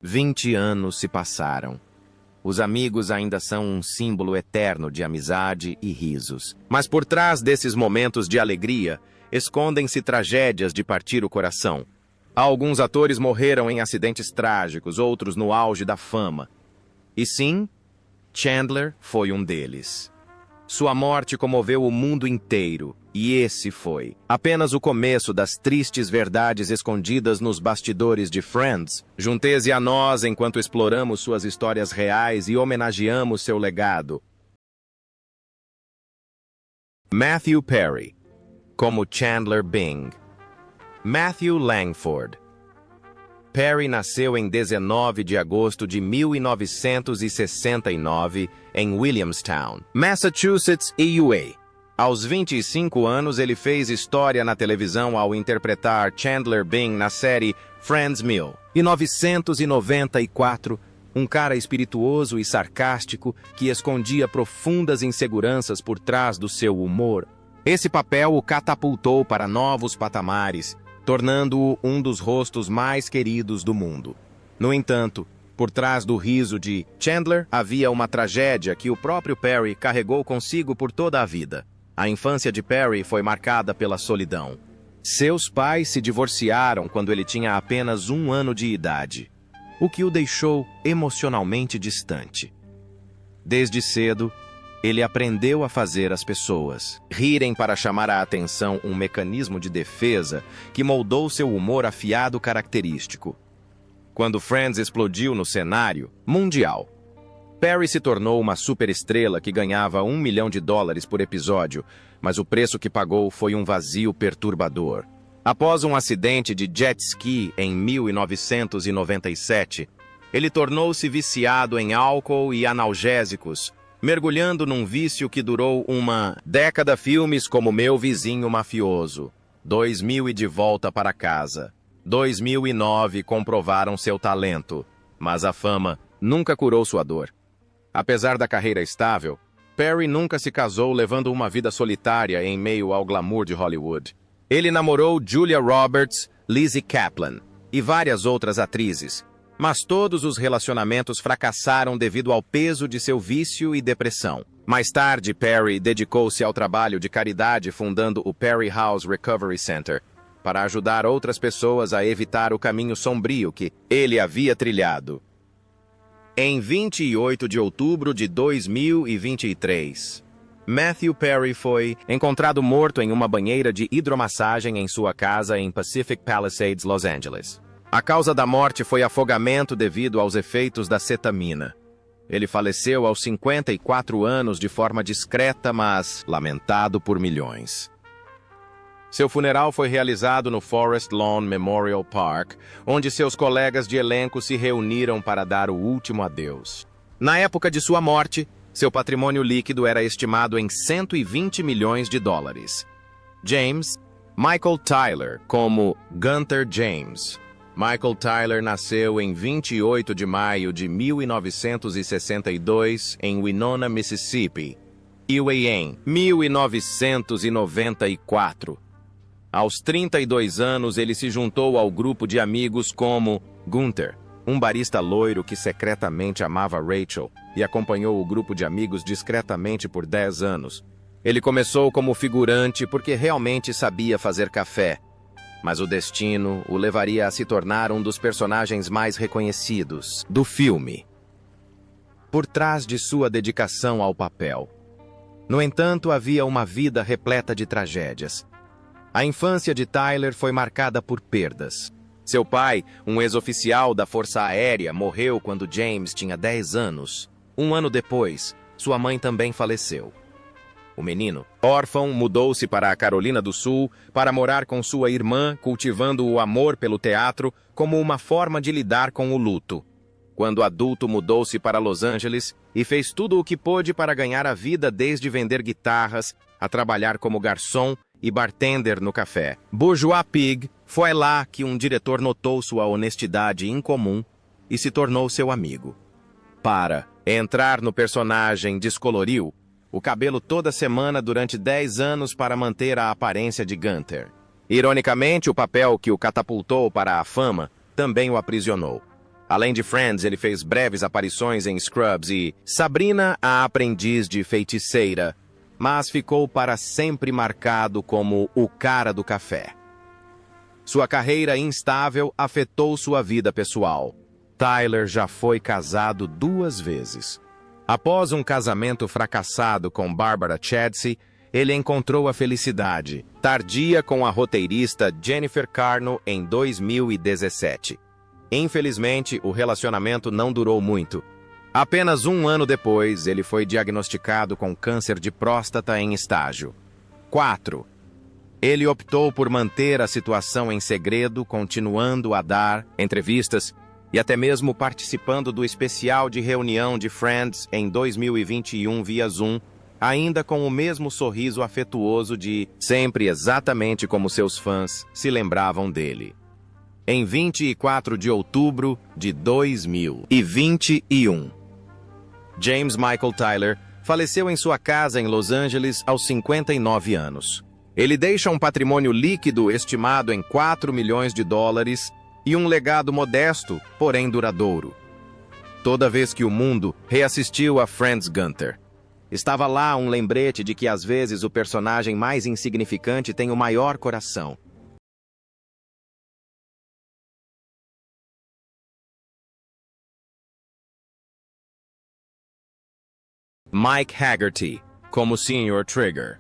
20 anos se passaram. Os amigos ainda são um símbolo eterno de amizade e risos. Mas por trás desses momentos de alegria, escondem-se tragédias de partir o coração. Alguns atores morreram em acidentes trágicos, outros no auge da fama. E sim, Chandler foi um deles. Sua morte comoveu o mundo inteiro, e esse foi apenas o começo das tristes verdades escondidas nos bastidores de Friends. Junte-se a nós enquanto exploramos suas histórias reais e homenageamos seu legado. Matthew Perry, como Chandler Bing. Matthew Langford. Perry nasceu em 19 de agosto de 1969 em Williamstown, Massachusetts, EUA. Aos 25 anos, ele fez história na televisão ao interpretar Chandler Bing na série Friends Mill. Em 1994, um cara espirituoso e sarcástico que escondia profundas inseguranças por trás do seu humor. Esse papel o catapultou para novos patamares, tornando-o um dos rostos mais queridos do mundo. No entanto, por trás do riso de Chandler, havia uma tragédia que o próprio Perry carregou consigo por toda a vida. A infância de Perry foi marcada pela solidão. Seus pais se divorciaram quando ele tinha apenas 1 ano de idade, o que o deixou emocionalmente distante. Desde cedo, ele aprendeu a fazer as pessoas rirem para chamar a atenção, um mecanismo de defesa que moldou seu humor afiado característico. Quando Friends explodiu no cenário mundial, Perry se tornou uma superestrela que ganhava $1 milhão por episódio, mas o preço que pagou foi um vazio perturbador. Após um acidente de jet ski em 1997, ele tornou-se viciado em álcool e analgésicos, mergulhando num vício que durou uma década. Filmes como Meu Vizinho Mafioso, 2000 e De Volta para Casa, 2009 comprovaram seu talento, mas a fama nunca curou sua dor. Apesar da carreira estável, Perry nunca se casou, levando uma vida solitária em meio ao glamour de Hollywood. Ele namorou Julia Roberts, Lizzie Kaplan e várias outras atrizes, mas todos os relacionamentos fracassaram devido ao peso de seu vício e depressão. Mais tarde, Perry dedicou-se ao trabalho de caridade, fundando o Perry House Recovery Center, para ajudar outras pessoas a evitar o caminho sombrio que ele havia trilhado. Em 28 de outubro de 2023, Matthew Perry foi encontrado morto em uma banheira de hidromassagem em sua casa em Pacific Palisades, Los Angeles. A causa da morte foi afogamento devido aos efeitos da cetamina. Ele faleceu aos 54 anos de forma discreta, mas lamentado por milhões. Seu funeral foi realizado no Forest Lawn Memorial Park, onde seus colegas de elenco se reuniram para dar o último adeus. Na época de sua morte, seu patrimônio líquido era estimado em $120 milhões. James Michael Tyler, como Gunter James. Michael Tyler nasceu em 28 de maio de 1962 em Winona, Mississippi, EUA em 1994. Aos 32 anos, ele se juntou ao grupo de amigos como Gunter, um barista loiro que secretamente amava Rachel e acompanhou o grupo de amigos discretamente por 10 anos. Ele começou como figurante porque realmente sabia fazer café, mas o destino o levaria a se tornar um dos personagens mais reconhecidos do filme, por trás de sua dedicação ao papel. No entanto, havia uma vida repleta de tragédias. A infância de Tyler foi marcada por perdas. Seu pai, um ex-oficial da Força Aérea, morreu quando James tinha 10 anos. 1 ano depois, sua mãe também faleceu. O menino, órfão, mudou-se para a Carolina do Sul para morar com sua irmã, cultivando o amor pelo teatro como uma forma de lidar com o luto. Quando adulto, mudou-se para Los Angeles e fez tudo o que pôde para ganhar a vida, desde vender guitarras a trabalhar como garçom e bartender no café Bourgeois Pig. Foi lá que um diretor notou sua honestidade incomum e se tornou seu amigo. Para entrar no personagem, descoloriu o cabelo toda semana durante 10 anos para manter a aparência de Gunter. Ironicamente, o papel que o catapultou para a fama também o aprisionou. Além de Friends, ele fez breves aparições em Scrubs e Sabrina, a Aprendiz de Feiticeira, mas ficou para sempre marcado como o cara do café. Sua carreira instável afetou sua vida pessoal. Tyler já foi casado 2 vezes. Após um casamento fracassado com Barbara Chadsey, ele encontrou a felicidade, tardia com a roteirista Jennifer Carno em 2017. Infelizmente, o relacionamento não durou muito. Apenas 1 ano depois, ele foi diagnosticado com câncer de próstata em estágio 4. Ele optou por manter a situação em segredo, continuando a dar entrevistas e até mesmo participando do especial de reunião de Friends em 2021 via Zoom, ainda com o mesmo sorriso afetuoso de sempre exatamente como seus fãs se lembravam dele. Em 24 de outubro de 2021, James Michael Tyler faleceu em sua casa em Los Angeles aos 59 anos. Ele deixa um patrimônio líquido estimado em $4 milhões e um legado modesto, porém duradouro. Toda vez que o mundo reassistiu a Friends Gunther, estava lá um lembrete de que às vezes o personagem mais insignificante tem o maior coração. Mike Haggerty, como Sr. Trigger.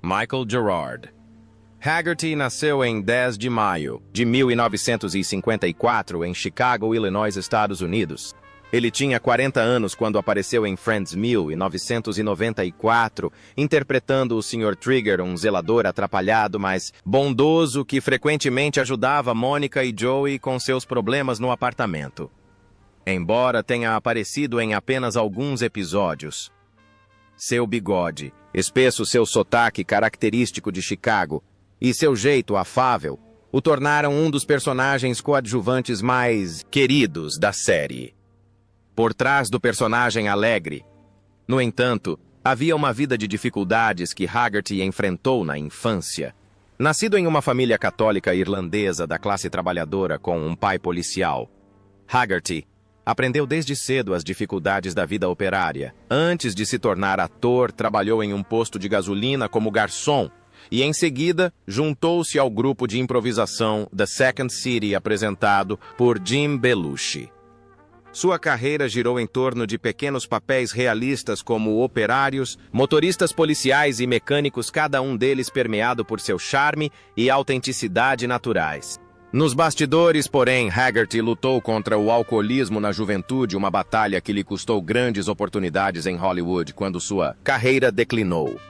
Michael Gerard. Haggerty nasceu em 10 de maio de 1954 em Chicago, Illinois, Estados Unidos. Ele tinha 40 anos quando apareceu em Friends 1994, interpretando o Sr. Trigger, um zelador atrapalhado, mas bondoso que frequentemente ajudava Monica e Joey com seus problemas no apartamento. Embora tenha aparecido em apenas alguns episódios, seu bigode, espesso seu sotaque característico de Chicago e seu jeito afável o tornaram um dos personagens coadjuvantes mais queridos da série. Por trás do personagem alegre, no entanto, havia uma vida de dificuldades que Haggerty enfrentou na infância. Nascido em uma família católica irlandesa da classe trabalhadora com um pai policial, Haggerty aprendeu desde cedo as dificuldades da vida operária. Antes de se tornar ator, trabalhou em um posto de gasolina como garçom e, em seguida, juntou-se ao grupo de improvisação The Second City, apresentado por Jim Belushi. Sua carreira girou em torno de pequenos papéis realistas como operários, motoristas policiais e mecânicos, cada um deles permeado por seu charme e autenticidade naturais. Nos bastidores, porém, Haggerty lutou contra o alcoolismo na juventude, uma batalha que lhe custou grandes oportunidades em Hollywood quando sua carreira declinou.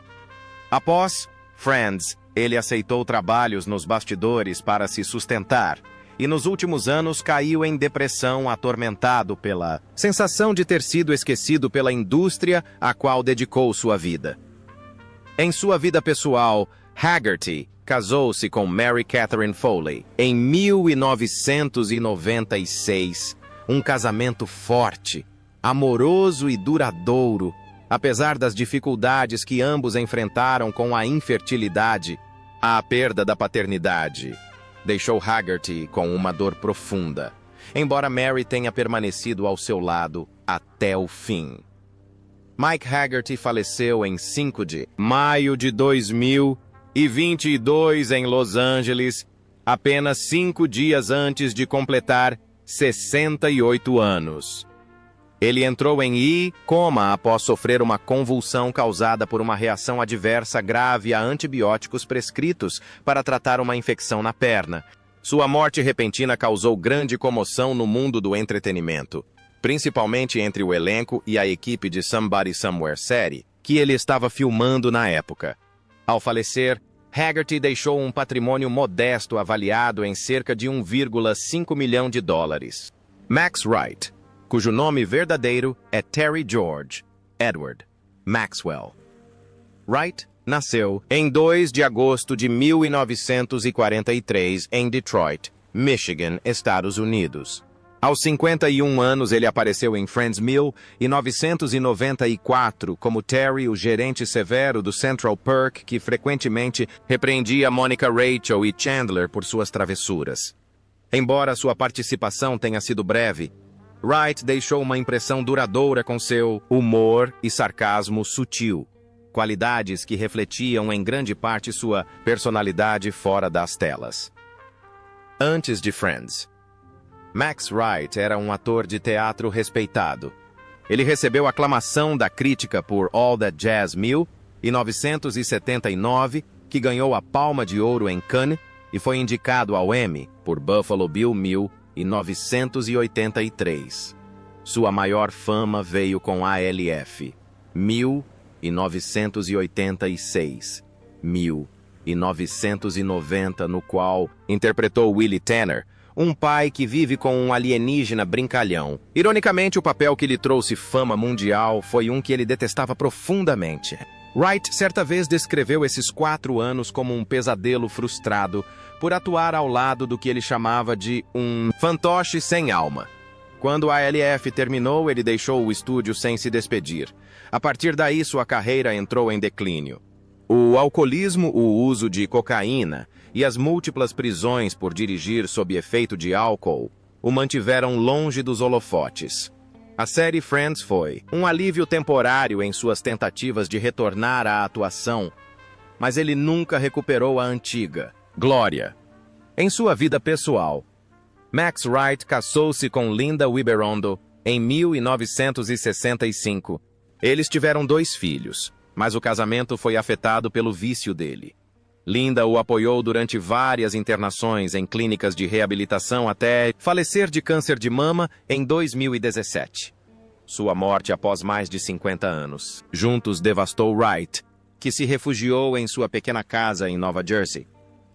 Após Friends, ele aceitou trabalhos nos bastidores para se sustentar, e nos últimos anos caiu em depressão, atormentado pela sensação de ter sido esquecido pela indústria a qual dedicou sua vida. Em sua vida pessoal, Haggerty casou-se com Mary Catherine Foley em 1996, um casamento forte, amoroso e duradouro, apesar das dificuldades que ambos enfrentaram com a infertilidade. A perda da paternidade deixou Haggerty com uma dor profunda, embora Mary tenha permanecido ao seu lado até o fim. Mike Haggerty faleceu em 5 de maio de 2022 em Los Angeles, apenas 5 dias antes de completar 68 anos. Ele entrou em coma após sofrer uma convulsão causada por uma reação adversa grave a antibióticos prescritos para tratar uma infecção na perna. Sua morte repentina causou grande comoção no mundo do entretenimento, principalmente entre o elenco e a equipe de Somebody Somewhere série, que ele estava filmando na época. Ao falecer, Haggerty deixou um patrimônio modesto avaliado em cerca de $1,5 milhão. Max Wright, cujo nome verdadeiro é Terry George Edward Maxwell Wright, nasceu em 2 de agosto de 1943 em Detroit, Michigan, Estados Unidos. Aos 51 anos, ele apareceu em Friends 1994 como Terry, o gerente severo do Central Perk, que frequentemente repreendia Monica, Rachel e Chandler por suas travessuras. Embora sua participação tenha sido breve, Wright deixou uma impressão duradoura com seu humor e sarcasmo sutil, qualidades que refletiam em grande parte sua personalidade fora das telas. Antes de Friends, Max Wright era um ator de teatro respeitado. Ele recebeu aclamação da crítica por All That Jazz 1979, que ganhou a Palma de Ouro em Cannes, e foi indicado ao Emmy por Buffalo Bill 1983. Sua maior fama veio com ALF 1986, 1990, no qual interpretou Willie Tanner, um pai que vive com um alienígena brincalhão. Ironicamente, o papel que lhe trouxe fama mundial foi um que ele detestava profundamente. Wright certa vez descreveu esses 4 anos como um pesadelo frustrado por atuar ao lado do que ele chamava de um fantoche sem alma. Quando a ALF terminou, ele deixou o estúdio sem se despedir. A partir daí, sua carreira entrou em declínio. O alcoolismo, o uso de cocaína e as múltiplas prisões por dirigir sob efeito de álcool o mantiveram longe dos holofotes. A série Friends foi um alívio temporário em suas tentativas de retornar à atuação, mas ele nunca recuperou a antiga glória. Em sua vida pessoal, Max Wright casou-se com Linda Wiberondo em 1965. Eles tiveram 2 filhos, mas o casamento foi afetado pelo vício dele. Linda o apoiou durante várias internações em clínicas de reabilitação até falecer de câncer de mama em 2017. Sua morte após mais de 50 anos. Juntos devastou Wright, que se refugiou em sua pequena casa em Nova Jersey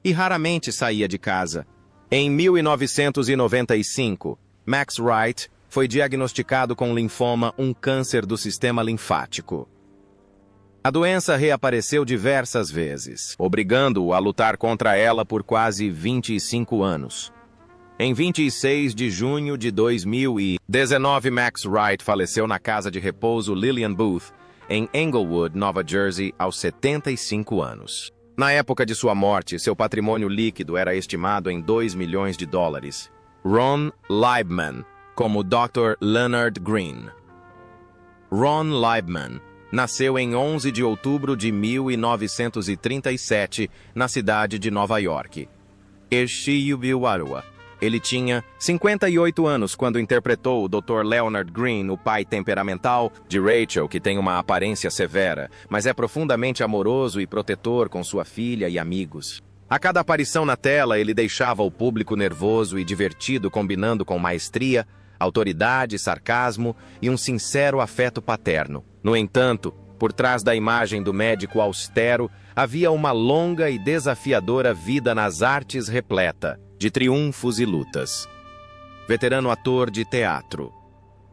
e raramente saía de casa. Em 1995, Max Wright foi diagnosticado com linfoma, um câncer do sistema linfático. A doença reapareceu diversas vezes, obrigando-o a lutar contra ela por quase 25 anos. Em 26 de junho de 2019, Max Wright faleceu na casa de repouso Lillian Booth, em Englewood, Nova Jersey, aos 75 anos. Na época de sua morte, seu patrimônio líquido era estimado em $2 milhões. Ron Leibman, como Dr. Leonard Green. Ron Leibman nasceu em 11 de outubro de 1937, na cidade de Nova York. Ele tinha 58 anos quando interpretou o Dr. Leonard Green, o pai temperamental de Rachel, que tem uma aparência severa, mas é profundamente amoroso e protetor com sua filha e amigos. A cada aparição na tela, ele deixava o público nervoso e divertido, combinando com maestria, autoridade, sarcasmo e um sincero afeto paterno. No entanto, por trás da imagem do médico austero, havia uma longa e desafiadora vida nas artes repleta de triunfos e lutas. Veterano ator de teatro,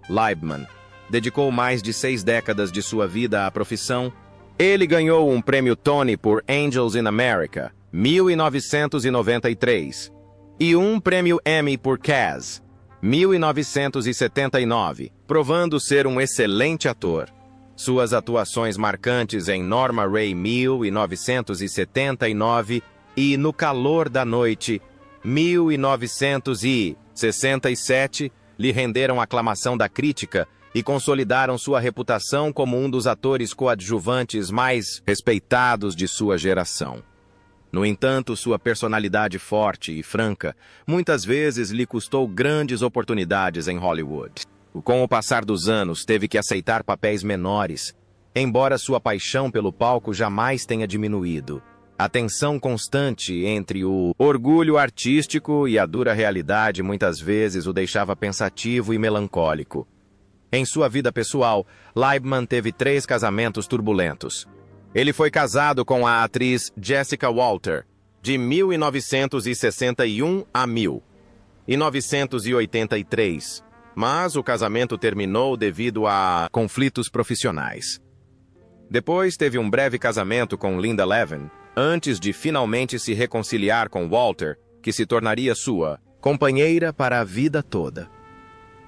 Leibman dedicou mais de 6 décadas de sua vida à profissão. Ele ganhou um prêmio Tony por Angels in America, 1993, e um prêmio Emmy por Caz, 1979, provando ser um excelente ator. Suas atuações marcantes em Norma Rae 1979 e No Calor da Noite 1967 lhe renderam aclamação da crítica e consolidaram sua reputação como um dos atores coadjuvantes mais respeitados de sua geração. No entanto, sua personalidade forte e franca muitas vezes lhe custou grandes oportunidades em Hollywood. Com o passar dos anos, teve que aceitar papéis menores, embora sua paixão pelo palco jamais tenha diminuído. A tensão constante entre o orgulho artístico e a dura realidade muitas vezes o deixava pensativo e melancólico. Em sua vida pessoal, Leibman teve 3 casamentos turbulentos. Ele foi casado com a atriz Jessica Walter, de 1961 a 1983, mas o casamento terminou devido a conflitos profissionais. Depois teve um breve casamento com Linda Levin, antes de finalmente se reconciliar com Walter, que se tornaria sua companheira para a vida toda.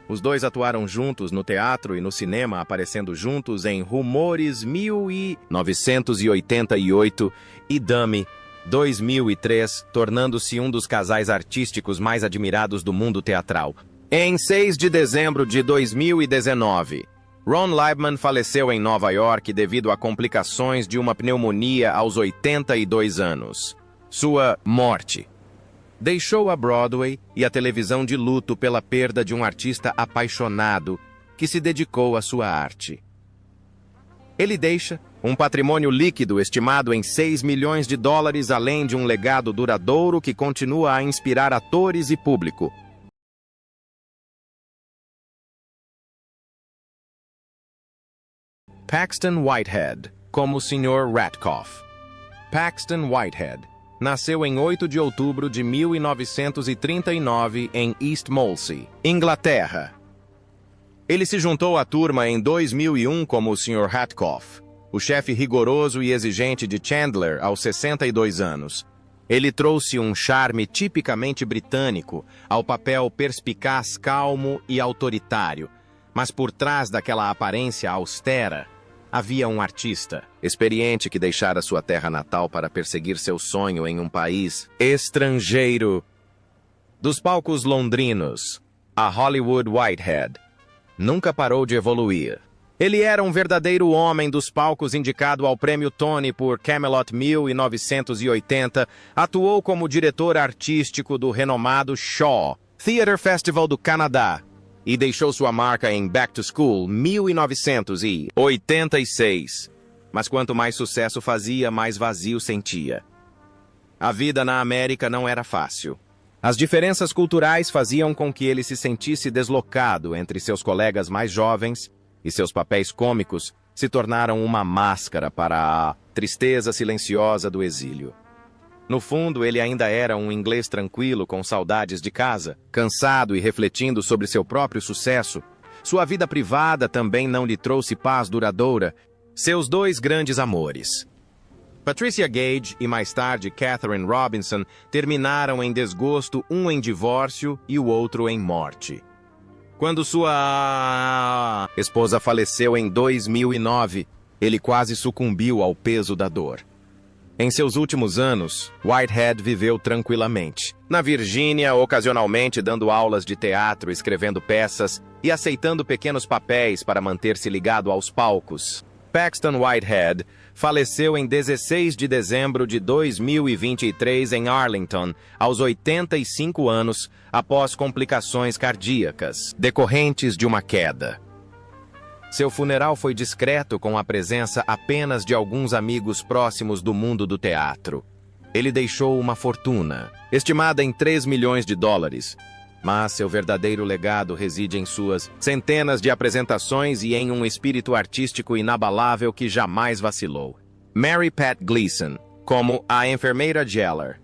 Os dois atuaram juntos no teatro e no cinema, aparecendo juntos em Rumores 1988 e Dummy 2003, tornando-se um dos casais artísticos mais admirados do mundo teatral. Em 6 de dezembro de 2019, Ron Liebman faleceu em Nova York devido a complicações de uma pneumonia aos 82 anos. Sua morte deixou a Broadway e a televisão de luto pela perda de um artista apaixonado que se dedicou à sua arte. Ele deixa um patrimônio líquido estimado em 6 milhões de dólares, além de um legado duradouro que continua a inspirar atores e público. Paxton Whitehead, como Sr. Ratkoff. Paxton Whitehead nasceu em 8 de outubro de 1939 em East Molesey, Inglaterra. Ele se juntou à turma em 2001 como o Sr. Ratkoff, o chefe rigoroso e exigente de Chandler aos 62 anos. Ele trouxe um charme tipicamente britânico ao papel perspicaz, calmo e autoritário, mas por trás daquela aparência austera, havia um artista, experiente que deixara sua terra natal para perseguir seu sonho em um país estrangeiro. Dos palcos londrinos, a Hollywood Whitehead nunca parou de evoluir. Ele era um verdadeiro homem dos palcos, indicado ao Prêmio Tony por Camelot 1980, atuou como diretor artístico do renomado Shaw Theatre Festival do Canadá e deixou sua marca em Back to School 1986. Mas quanto mais sucesso fazia, mais vazio sentia. A vida na América não era fácil. As diferenças culturais faziam com que ele se sentisse deslocado entre seus colegas mais jovens, e seus papéis cômicos se tornaram uma máscara para a tristeza silenciosa do exílio. No fundo, ele ainda era um inglês tranquilo, com saudades de casa, cansado e refletindo sobre seu próprio sucesso. Sua vida privada também não lhe trouxe paz duradoura. Seus dois grandes amores, Patricia Gage e mais tarde Catherine Robinson, terminaram em desgosto, um em divórcio e o outro em morte. Quando sua esposa faleceu em 2009, ele quase sucumbiu ao peso da dor. Em seus últimos anos, Whitehead viveu tranquilamente. Na Virgínia, ocasionalmente dando aulas de teatro, escrevendo peças e aceitando pequenos papéis para manter-se ligado aos palcos. Paxton Whitehead faleceu em 16 de dezembro de 2023 em Arlington, aos 85 anos, após complicações cardíacas decorrentes de uma queda. Seu funeral foi discreto, com a presença apenas de alguns amigos próximos do mundo do teatro. Ele deixou uma fortuna, estimada em 3 milhões de dólares, mas seu verdadeiro legado reside em suas centenas de apresentações e em um espírito artístico inabalável que jamais vacilou. Mary Pat Gleason, como a enfermeira Geller.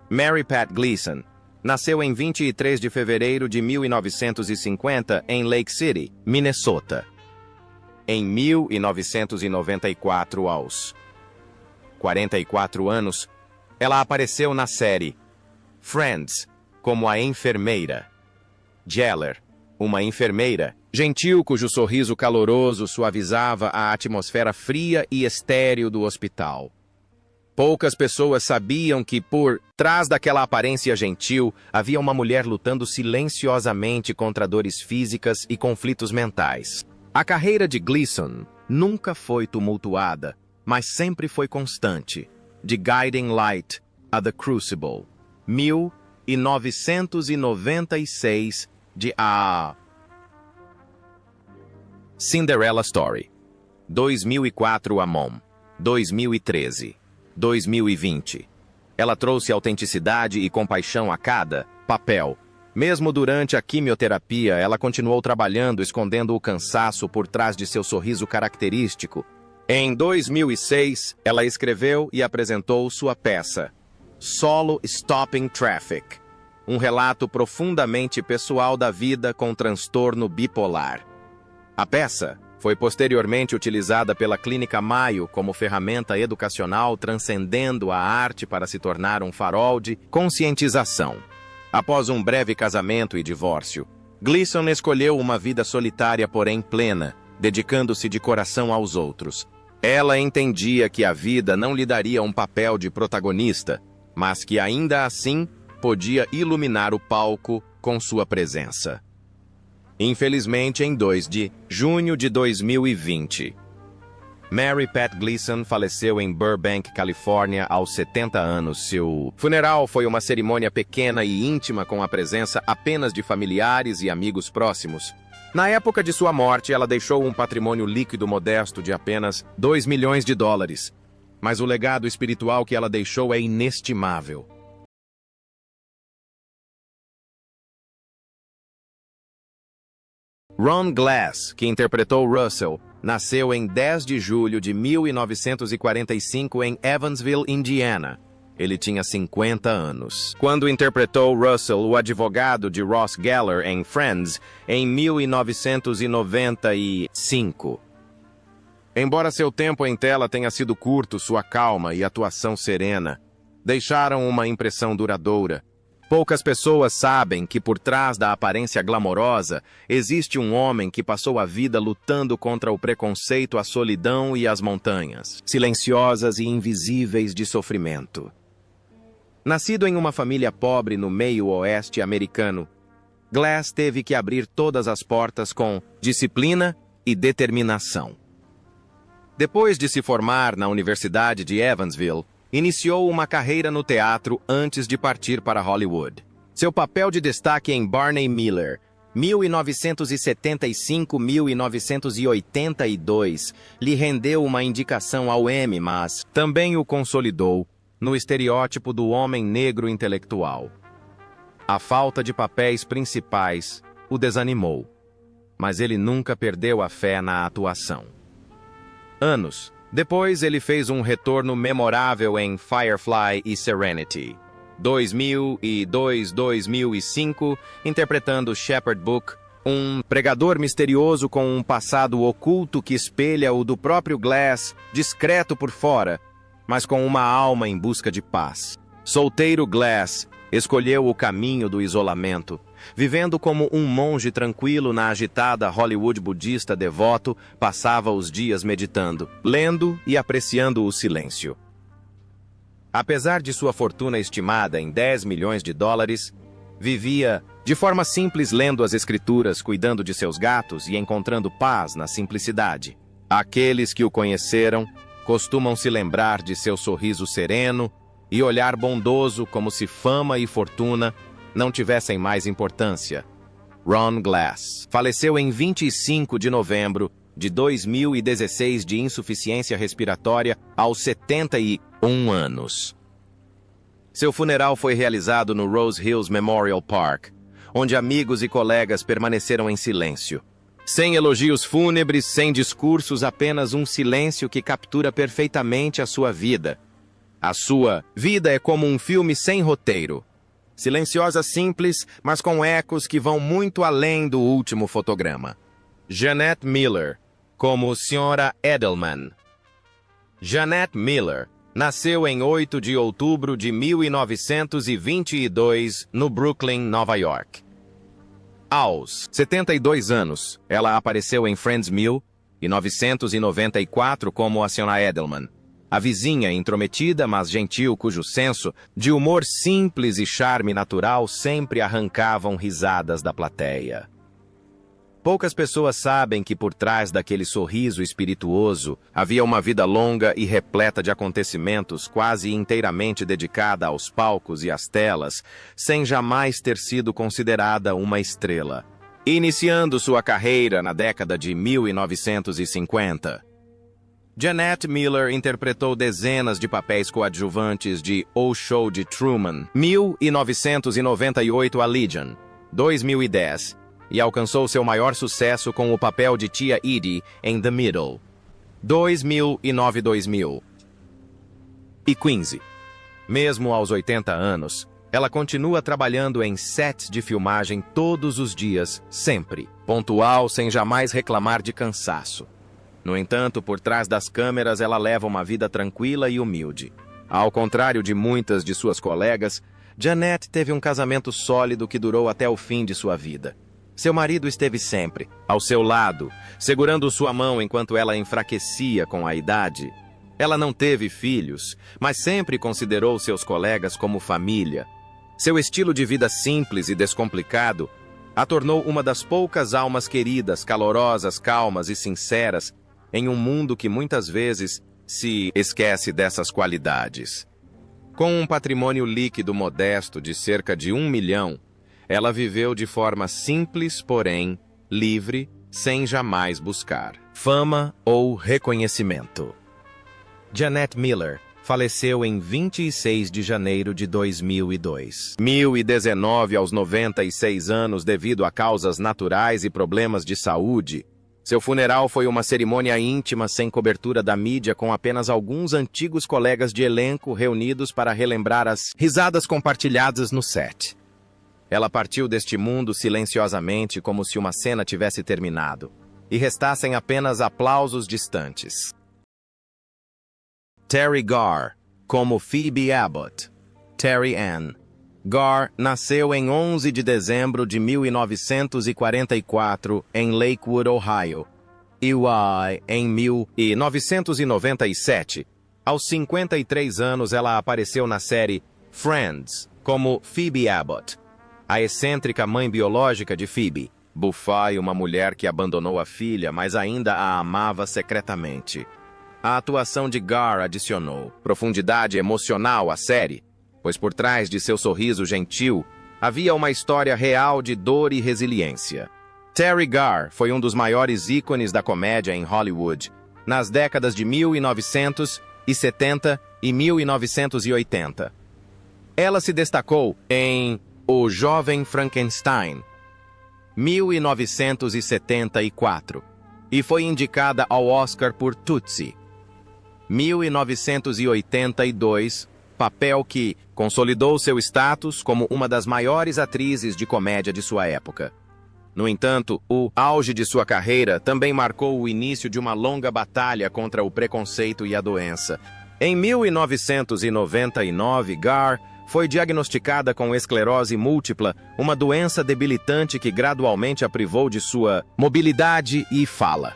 Mary Pat Gleason nasceu em 23 de fevereiro de 1950 em Lake City, Minnesota. Em 1994, aos 44 anos, ela apareceu na série Friends como a enfermeira Geller, uma enfermeira gentil cujo sorriso caloroso suavizava a atmosfera fria e estéril do hospital. Poucas pessoas sabiam que, por trás daquela aparência gentil, havia uma mulher lutando silenciosamente contra dores físicas e conflitos mentais. A carreira de Gleason nunca foi tumultuada, mas sempre foi constante. De Guiding Light a The Crucible, 1996, de A Cinderella Story, 2004 a Mom, 2013, 2020. Ela trouxe autenticidade e compaixão a cada papel. Mesmo durante a quimioterapia, ela continuou trabalhando, escondendo o cansaço por trás de seu sorriso característico. Em 2006, ela escreveu e apresentou sua peça, Solo Stopping Traffic, um relato profundamente pessoal da vida com transtorno bipolar. A peça foi posteriormente utilizada pela Clínica Mayo como ferramenta educacional, transcendendo a arte para se tornar um farol de conscientização. Após um breve casamento e divórcio, Gleason escolheu uma vida solitária, porém plena, dedicando-se de coração aos outros. Ela entendia que a vida não lhe daria um papel de protagonista, mas que ainda assim podia iluminar o palco com sua presença. Infelizmente, em 2 de junho de 2020, Mary Pat Gleason faleceu em Burbank, Califórnia, aos 70 anos. Seu funeral foi uma cerimônia pequena e íntima com a presença apenas de familiares e amigos próximos. Na época de sua morte, ela deixou um patrimônio líquido modesto de apenas $2 milhões, mas o legado espiritual que ela deixou é inestimável. Ron Glass, que interpretou Russell, nasceu em 10 de julho de 1945 em Evansville, Indiana. Ele tinha 50 anos. Quando interpretou Russell, o advogado de Ross Geller em Friends, em 1995. Embora seu tempo em tela tenha sido curto, sua calma e atuação serena deixaram uma impressão duradoura. Poucas pessoas sabem que por trás da aparência glamourosa existe um homem que passou a vida lutando contra o preconceito, a solidão e as montanhas, silenciosas e invisíveis de sofrimento. Nascido em uma família pobre no meio oeste americano, Glass teve que abrir todas as portas com disciplina e determinação. Depois de se formar na Universidade de Evansville, iniciou uma carreira no teatro antes de partir para Hollywood. Seu papel de destaque em Barney Miller, 1975-1982, lhe rendeu uma indicação ao Emmy, mas também o consolidou no estereótipo do homem negro intelectual. A falta de papéis principais o desanimou, mas ele nunca perdeu a fé na atuação. Anos depois, ele fez um retorno memorável em Firefly e Serenity, 2002-2005, interpretando Shepherd Book, um pregador misterioso com um passado oculto que espelha o do próprio Glass, discreto por fora, mas com uma alma em busca de paz. Solteiro, Glass escolheu o caminho do isolamento, vivendo como um monge tranquilo na agitada Hollywood budista devoto, passava os dias meditando, lendo e apreciando o silêncio. Apesar de sua fortuna estimada em $10 milhões, vivia de forma simples lendo as escrituras, cuidando de seus gatos e encontrando paz na simplicidade. Aqueles que o conheceram costumam se lembrar de seu sorriso sereno e olhar bondoso, como se fama e fortuna não tivessem mais importância. Ron Glass faleceu em 25 de novembro de 2016 de insuficiência respiratória aos 71 anos. Seu funeral foi realizado no Rose Hills Memorial Park, onde amigos e colegas permaneceram em silêncio. Sem elogios fúnebres, sem discursos, apenas um silêncio que captura perfeitamente a sua vida. A sua vida é como um filme sem roteiro. Silenciosa, simples, mas com ecos que vão muito além do último fotograma. Jeanette Miller, como Sra. Edelman. Jeanette Miller nasceu em 8 de outubro de 1922, no Brooklyn, Nova York. Aos 72 anos, ela apareceu em Friends 1994 como a Sra. Edelman, a vizinha intrometida, mas gentil, cujo senso de humor simples e charme natural sempre arrancavam risadas da plateia. Poucas pessoas sabem que por trás daquele sorriso espirituoso havia uma vida longa e repleta de acontecimentos, quase inteiramente dedicada aos palcos e às telas, sem jamais ter sido considerada uma estrela. Iniciando sua carreira na década de 1950, Jeanette Miller interpretou dezenas de papéis coadjuvantes de O Show de Truman, 1998 a Legion, 2010, e alcançou seu maior sucesso com o papel de Tia Edie em The Middle, 2009-2000. E Quincy. Mesmo aos 80 anos, ela continua trabalhando em sets de filmagem todos os dias, sempre, pontual, sem jamais reclamar de cansaço. No entanto, por trás das câmeras, ela leva uma vida tranquila e humilde. Ao contrário de muitas de suas colegas, Jeanette teve um casamento sólido que durou até o fim de sua vida. Seu marido esteve sempre ao seu lado, segurando sua mão enquanto ela enfraquecia com a idade. Ela não teve filhos, mas sempre considerou seus colegas como família. Seu estilo de vida simples e descomplicado a tornou uma das poucas almas queridas, calorosas, calmas e sinceras em um mundo que muitas vezes se esquece dessas qualidades. Com um patrimônio líquido modesto de cerca de 1 milhão, ela viveu de forma simples, porém livre, sem jamais buscar fama ou reconhecimento. Janet Miller faleceu em 26 de janeiro de 2002. 2019, aos 96 anos, devido a causas naturais e problemas de saúde. Seu funeral foi uma cerimônia íntima sem cobertura da mídia, com apenas alguns antigos colegas de elenco reunidos para relembrar as risadas compartilhadas no set. Ela partiu deste mundo silenciosamente, como se uma cena tivesse terminado, e restassem apenas aplausos distantes. Terry Garr, como Phoebe Abbott. Terry Ann Garr nasceu em 11 de dezembro de 1944 em Lakewood, Ohio. Em 1997, aos 53 anos, ela apareceu na série Friends como Phoebe Abbott, a excêntrica mãe biológica de Phoebe. Buffy, uma mulher que abandonou a filha, mas ainda a amava secretamente. A atuação de Garr adicionou profundidade emocional à série, pois por trás de seu sorriso gentil havia uma história real de dor e resiliência. Terry Garr foi um dos maiores ícones da comédia em Hollywood nas décadas de 1970 e 1980. Ela se destacou em O Jovem Frankenstein, 1974, e foi indicada ao Oscar por Tootsie, 1982, papel que consolidou seu status como uma das maiores atrizes de comédia de sua época. No entanto, o auge de sua carreira também marcou o início de uma longa batalha contra o preconceito e a doença. Em 1999, Garr foi diagnosticada com esclerose múltipla, uma doença debilitante que gradualmente a privou de sua mobilidade e fala.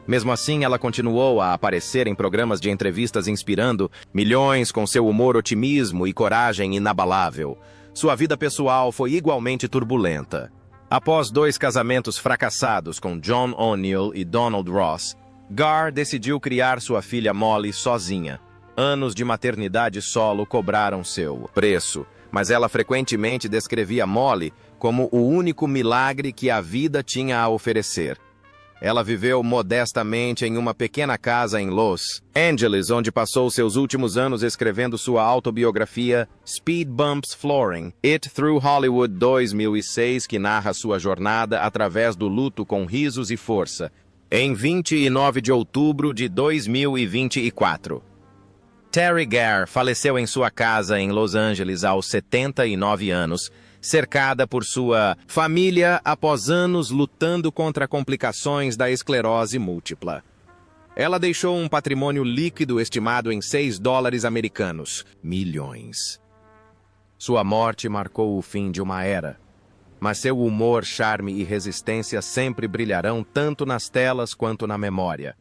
Mesmo assim, ela continuou a aparecer em programas de entrevistas inspirando milhões com seu humor, otimismo e coragem inabalável. Sua vida pessoal foi igualmente turbulenta. Após 2 casamentos fracassados com John O'Neill e Donald Ross, Garr decidiu criar sua filha Molly sozinha. Anos de maternidade solo cobraram seu preço, mas ela frequentemente descrevia Molly como o único milagre que a vida tinha a oferecer. Ela viveu modestamente em uma pequena casa em Los Angeles, onde passou seus últimos anos escrevendo sua autobiografia Speed Bumps Flooring, It Through Hollywood 2006, que narra sua jornada através do luto com risos e força, em 29 de outubro de 2024. Terry Garr faleceu em sua casa em Los Angeles aos 79 anos, cercada por sua família após anos lutando contra complicações da esclerose múltipla. Ela deixou um patrimônio líquido estimado em $6 americanos, milhões. Sua morte marcou o fim de uma era, mas seu humor, charme e resistência sempre brilharão tanto nas telas quanto na memória.